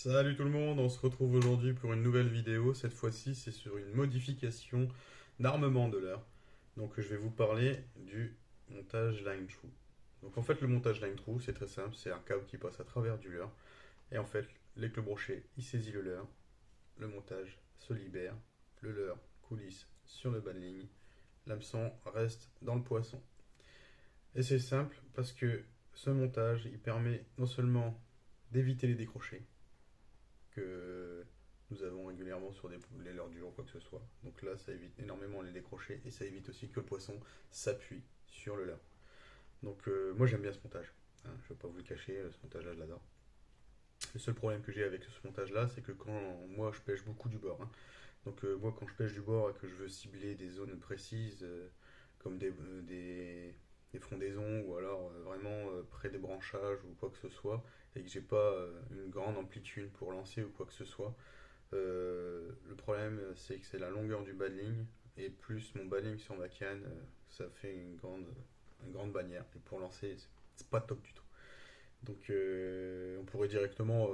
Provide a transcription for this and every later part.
Salut tout le monde, on se retrouve aujourd'hui pour une nouvelle vidéo. Cette fois-ci, c'est sur une modification d'armement de leurre. Donc, je vais vous parler du montage line through. Donc, en fait, le montage line through, c'est très simple. C'est un câble qui passe à travers du leurre. Et en fait, avec le brochet, il saisit le leurre. Le montage se libère. Le leurre coulisse sur le bas de ligne. L'hameçon reste dans le poisson. Et c'est simple parce que ce montage, il permet non seulement d'éviter les décrochés que nous avons régulièrement sur les leurres du jour, quoi que ce soit. Donc là, ça évite énormément les décrochés et ça évite aussi que le poisson s'appuie sur le leurre. Donc moi j'aime bien ce montage. Hein, je ne vais pas vous le cacher, ce montage-là je l'adore. Le seul problème que j'ai avec ce montage-là, c'est que quand moi je pêche beaucoup du bord, hein, donc moi quand je pêche du bord et que je veux cibler des zones précises, comme des frondaisons ou alors vraiment près des branchages ou quoi que ce soit, et que j'ai pas une grande amplitude pour lancer ou quoi que ce soit, le problème c'est que c'est la longueur du bas de ligne et plus mon bas de ligne sur ma canne, ça fait une grande bannière et pour lancer c'est pas top du tout. Donc on pourrait directement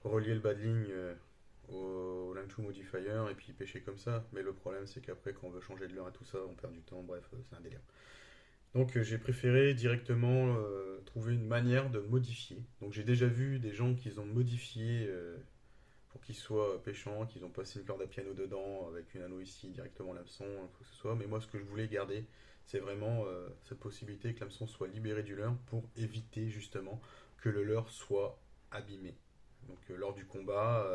relier le bas de ligne au Line 2 Modifier et puis pêcher comme ça. Mais le problème c'est qu'après quand on veut changer de leurre et tout ça, on perd du temps, bref, c'est un délire. Donc j'ai préféré directement trouver une manière de modifier. Donc j'ai déjà vu des gens qui ont modifié pour qu'il soit pêchant, qu'ils ont passé une corde à piano dedans avec une anneau ici directement l'hameçon, quoi que ce soit. Mais moi ce que je voulais garder, c'est vraiment cette possibilité que l'hameçon soit libéré du leurre pour éviter justement que le leurre soit abîmé. Donc lors du combat,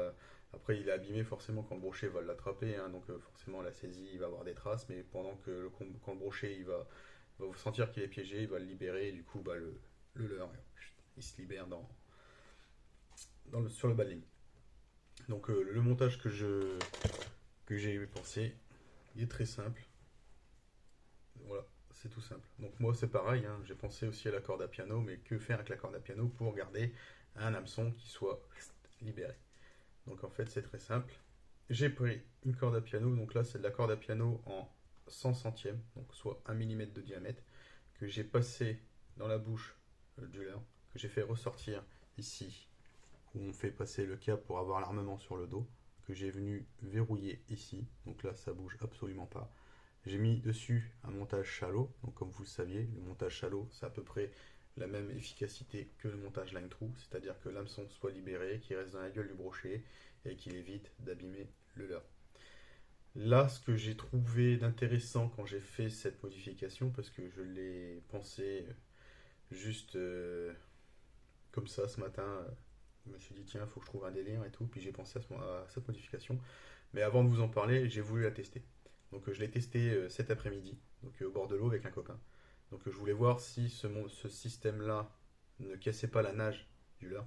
après il est abîmé forcément quand le brochet va l'attraper, hein, donc forcément la saisie il va avoir des traces, mais pendant que quand le brochet va sentir qu'il est piégé, il va le libérer et du coup bah, le leurre il se libère sur le bas de ligne. Donc le montage que j'ai pensé, il est très simple. Voilà, c'est tout simple. Donc moi c'est pareil, hein, j'ai pensé aussi à la corde à piano, mais que faire avec la corde à piano pour garder un hameçon qui soit libéré. Donc en fait c'est très simple. J'ai pris une corde à piano, donc là c'est de la corde à piano en 100 centièmes, donc soit 1 mm de diamètre, que j'ai passé dans la bouche du leurre, que j'ai fait ressortir ici, où on fait passer le câble pour avoir l'armement sur le dos, que j'ai venu verrouiller ici, donc là ça bouge absolument pas. J'ai mis dessus un montage shallow, donc comme vous le saviez, le montage shallow c'est à peu près la même efficacité que le montage line through, c'est-à-dire que l'hameçon soit libéré, qu'il reste dans la gueule du brochet et qu'il évite d'abîmer le leurre. Là, ce que j'ai trouvé d'intéressant quand j'ai fait cette modification, parce que je l'ai pensé juste comme ça ce matin, je me suis dit tiens, il faut que je trouve un délire et tout, puis j'ai pensé à cette modification. Mais avant de vous en parler, j'ai voulu la tester. Donc je l'ai testé cet après-midi, donc au bord de l'eau avec un copain. Donc je voulais voir si ce système-là ne cassait pas la nage du leurre.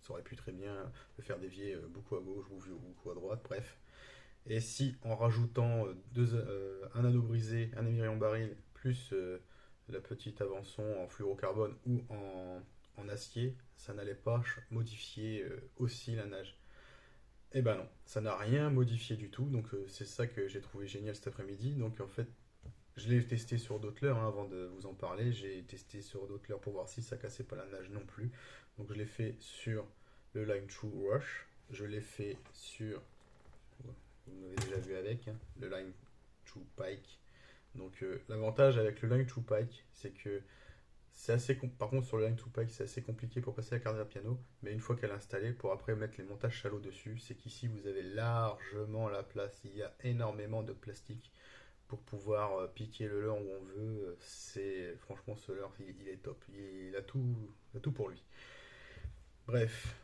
Ça aurait pu très bien le faire dévier beaucoup à gauche ou beaucoup à droite, bref. Et si en rajoutant un anneau brisé, un émiré en baril, plus la petite avançon en fluorocarbone ou en acier, ça n'allait pas modifier aussi la nage. Eh ben non, ça n'a rien modifié du tout, donc c'est ça que j'ai trouvé génial cet après-midi. Donc en fait, je l'ai testé sur d'autres leurres, hein, avant de vous en parler. J'ai testé sur d'autres leurres pour voir si ça cassait pas la nage non plus. Donc je l'ai fait sur le Line True Rush, je l'ai fait sur, vous l'avez déjà vu avec, hein, le Line True Pike. Donc l'avantage avec le Line True Pike, c'est que par contre, sur le Line to Pike, c'est assez compliqué pour passer la carte à piano, mais une fois qu'elle est installée, pour après mettre les montages shallow dessus, c'est qu'ici vous avez largement la place. Il y a énormément de plastique pour pouvoir piquer le leurre où on veut. C'est franchement ce leurre, il est top. Il a tout pour lui. Bref,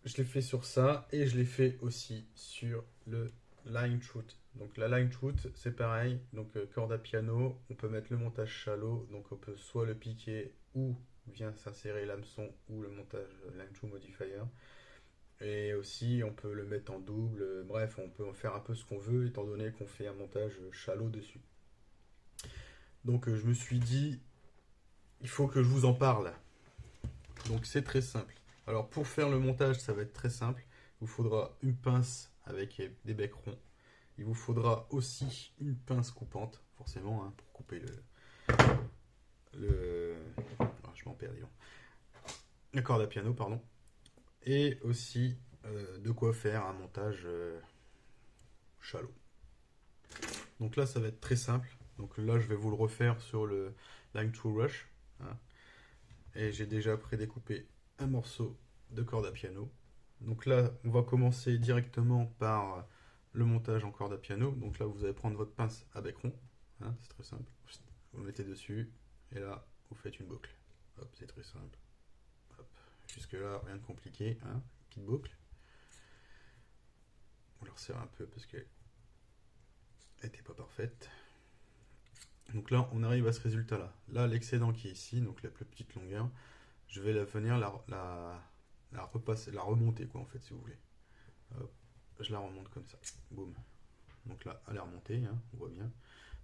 je l'ai fait sur ça et je l'ai fait aussi sur le line truth. Donc la line truth, c'est pareil. Donc corde à piano, on peut mettre le montage shallow. Donc on peut soit le piquer ou vient s'insérer l'hameçon ou le montage line true modifier. Et aussi on peut le mettre en double. Bref, on peut en faire un peu ce qu'on veut étant donné qu'on fait un montage shallow dessus. Donc je me suis dit, il faut que je vous en parle. Donc c'est très simple. Alors pour faire le montage, ça va être très simple. Il vous faudra une pince avec des becs ronds. Il vous faudra aussi une pince coupante, forcément, hein, pour couper je m'en perds, disons. La corde à piano, pardon. Et aussi de quoi faire un montage shallow. Donc là, ça va être très simple. Donc là, je vais vous le refaire sur le Line to Rush, hein. Et j'ai déjà prédécoupé un morceau de corde à piano. Donc là, on va commencer directement par le montage en corde à piano. Donc là, vous allez prendre votre pince à bec rond, hein, c'est très simple. Vous mettez dessus, et là, vous faites une boucle. Hop, c'est très simple. Hop. Jusque là, rien de compliqué, hein, petite boucle. On la resserre un peu parce qu'elle n'était pas parfaite. Donc là, on arrive à ce résultat-là. Là, l'excédent qui est ici, donc la plus petite longueur, je vais venir la remonter, quoi, en fait, si vous voulez. Hop, je la remonte comme ça. Boum. Donc là, elle est remontée, hein, on voit bien.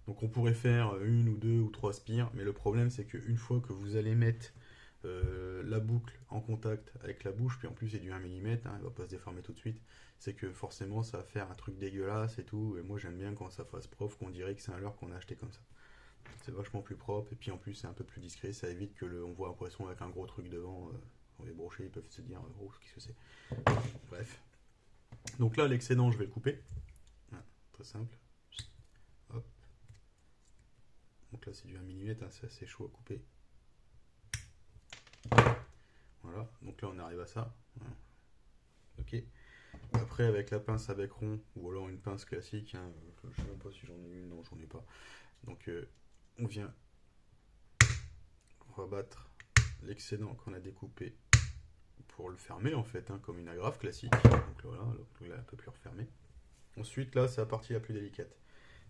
Donc on pourrait faire une ou deux ou trois spires, mais le problème, c'est qu'une fois que vous allez mettre la boucle en contact avec la bouche, puis en plus c'est du 1 mm, hein, elle va pas se déformer tout de suite, c'est que forcément ça va faire un truc dégueulasse et tout, et moi j'aime bien quand ça fasse prof, qu'on dirait que c'est un leurre qu'on a acheté comme ça. C'est vachement plus propre, et puis en plus c'est un peu plus discret, ça évite que on voit l'impression avec un gros truc devant, les brochets ils peuvent se dire, oh qu'est-ce que c'est. Bref. Donc là l'excédent je vais le couper, voilà, très simple. Hop. Donc là c'est du 1 mm, hein, c'est assez chaud à couper. Voilà, donc là on arrive à ça. Voilà. Ok. Après avec la pince à bec rond, ou alors une pince classique, hein, je sais même pas si j'en ai une, non j'en ai pas. Donc on vient rabattre l'excédent qu'on a découpé pour le fermer en fait, hein, comme une agrafe classique. Donc là, voilà, là, un peu plus refermé. Ensuite là c'est la partie la plus délicate.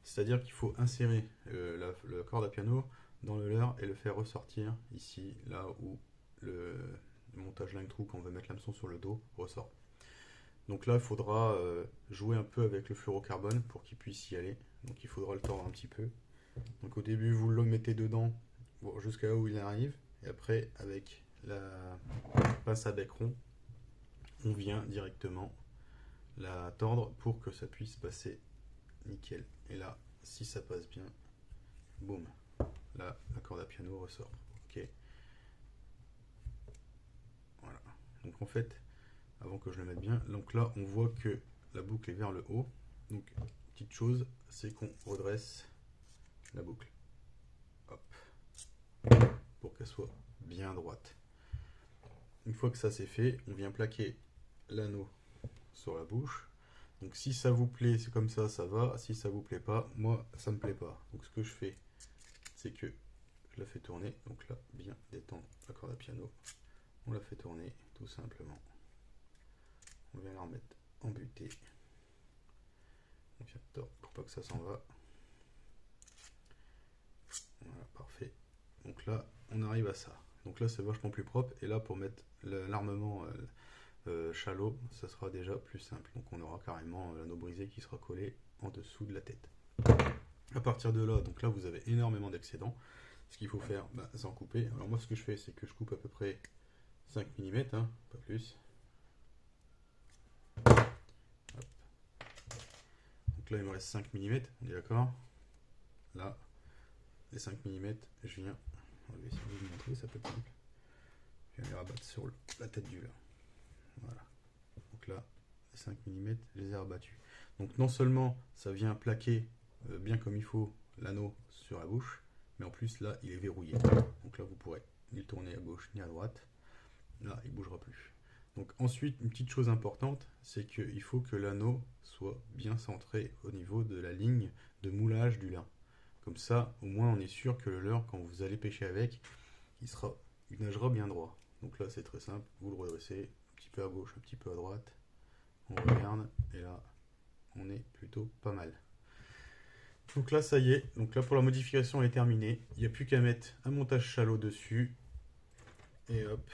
C'est-à-dire qu'il faut insérer la corde à piano dans le leurre et le faire ressortir ici, là où le montage line trou, quand on va mettre l'hameçon sur le dos, ressort. Donc là, il faudra jouer un peu avec le fluorocarbone pour qu'il puisse y aller. Donc il faudra le tordre un petit peu. Donc au début, vous le mettez dedans jusqu'à là où il arrive. Et après, avec la pince à bec rond, on vient directement la tordre pour que ça puisse passer nickel. Et là, si ça passe bien, boum, là, la corde à piano ressort. Ok. Voilà. Donc en fait, avant que je le mette bien, donc là, on voit que la boucle est vers le haut. Donc, petite chose, c'est qu'on redresse la boucle. Hop. Pour qu'elle soit bien droite. Une fois que ça c'est fait, on vient plaquer l'anneau sur la bouche. Donc si ça vous plaît, c'est comme ça, ça va. Si ça vous plaît pas, moi ça me plaît pas. Donc ce que je fais, c'est que je la fais tourner. Donc là, bien détendre la corde à piano. On la fait tourner tout simplement. On vient la remettre en butée. On vient tordre pour pas que ça s'en va. Voilà, parfait. Donc là, on arrive à ça. Donc là, c'est vachement plus propre. Et là, pour mettre l'armement shallow, ça sera déjà plus simple. Donc on aura carrément l'anneau brisé qui sera collé en dessous de la tête. À partir de là, donc là, vous avez énormément d'excédents. Ce qu'il faut faire, c'est en couper. Alors moi, ce que je fais, c'est que je coupe à peu près 5 mm, hein, pas plus. Hop. Donc là, il me reste 5 mm, on est d'accord. Là, les 5 mm, je viens, on va essayer de vous montrer, ça peut être simple. Je viens les rabattre sur la tête du leurre. Voilà. Donc là, les 5 mm, je les ai rabattus. Donc non seulement ça vient plaquer bien comme il faut l'anneau sur la bouche, mais en plus là, il est verrouillé. Donc là, vous pourrez ni le tourner à gauche ni à droite. Là, il ne bougera plus. Donc ensuite, une petite chose importante, c'est qu'il faut que l'anneau soit bien centré au niveau de la ligne de moulage du leurre. Comme ça, au moins, on est sûr que le leurre, quand vous allez pêcher avec, il nagera bien droit. Donc là, c'est très simple. Vous le redressez un petit peu à gauche, un petit peu à droite. On regarde, et là, on est plutôt pas mal. Donc là, ça y est. Donc là, pour la modification, elle est terminée. Il n'y a plus qu'à mettre un montage shallow dessus. Et hop,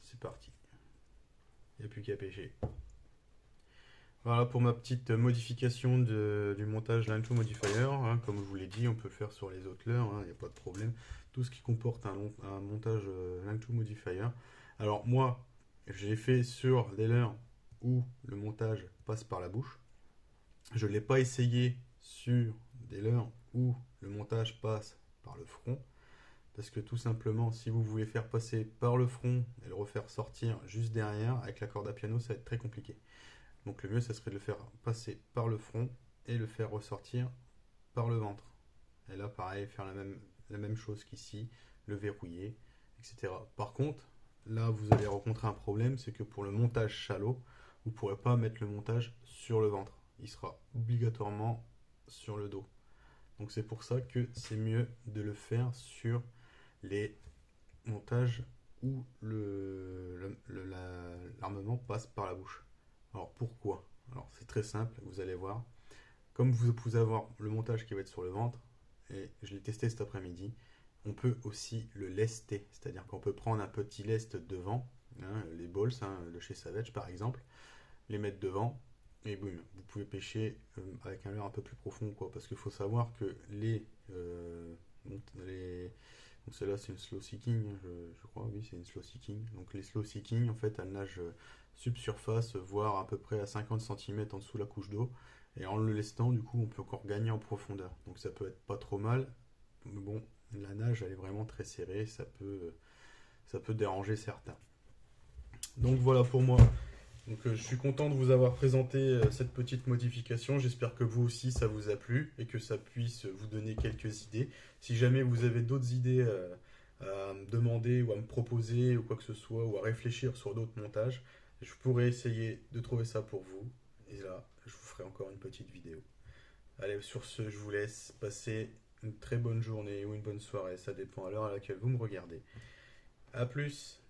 c'est parti. Il n'y a plus qu'à pêcher. Voilà pour ma petite modification du montage Line to Modifier. Hein. Comme je vous l'ai dit, on peut le faire sur les autres leurres, il n'y a pas de problème. Tout ce qui comporte un montage Line to Modifier. Alors moi, j'ai fait sur des leurres où le montage passe par la bouche. Je ne l'ai pas essayé sur des leurres où le montage passe par le front. Parce que tout simplement, si vous voulez faire passer par le front et le refaire sortir juste derrière, avec la corde à piano, ça va être très compliqué. Donc le mieux, ça serait de le faire passer par le front et le faire ressortir par le ventre. Et là, pareil, faire la même chose qu'ici, le verrouiller, etc. Par contre, là, vous allez rencontrer un problème, c'est que pour le montage shallow, vous ne pourrez pas mettre le montage sur le ventre. Il sera obligatoirement sur le dos. Donc c'est pour ça que c'est mieux de le faire sur les montages où l'armement passe par la bouche. Alors pourquoi? Alors c'est très simple, vous allez voir. Comme vous pouvez avoir le montage qui va être sur le ventre, et je l'ai testé cet après-midi, on peut aussi le lester, c'est-à-dire qu'on peut prendre un petit lest devant, hein, les balls de chez Savage par exemple, les mettre devant, et boum, vous pouvez pêcher avec un leurre un peu plus profond, quoi, parce qu'il faut savoir que donc celle-là c'est une slow seeking, je crois, oui c'est une slow seeking. Donc les slow seeking, en fait, elles nagent subsurface, voire à peu près à 50 cm en dessous de la couche d'eau. Et en le lestant, du coup, on peut encore gagner en profondeur. Donc ça peut être pas trop mal. Mais bon, la nage, elle est vraiment très serrée, ça peut déranger certains. Donc voilà pour moi. Donc je suis content de vous avoir présenté cette petite modification. J'espère que vous aussi ça vous a plu et que ça puisse vous donner quelques idées. Si jamais vous avez d'autres idées à me demander ou à me proposer ou quoi que ce soit, ou à réfléchir sur d'autres montages, je pourrais essayer de trouver ça pour vous. Et là, je vous ferai encore une petite vidéo. Allez, sur ce, je vous laisse passer une très bonne journée ou une bonne soirée. Ça dépend à l'heure à laquelle vous me regardez. A plus!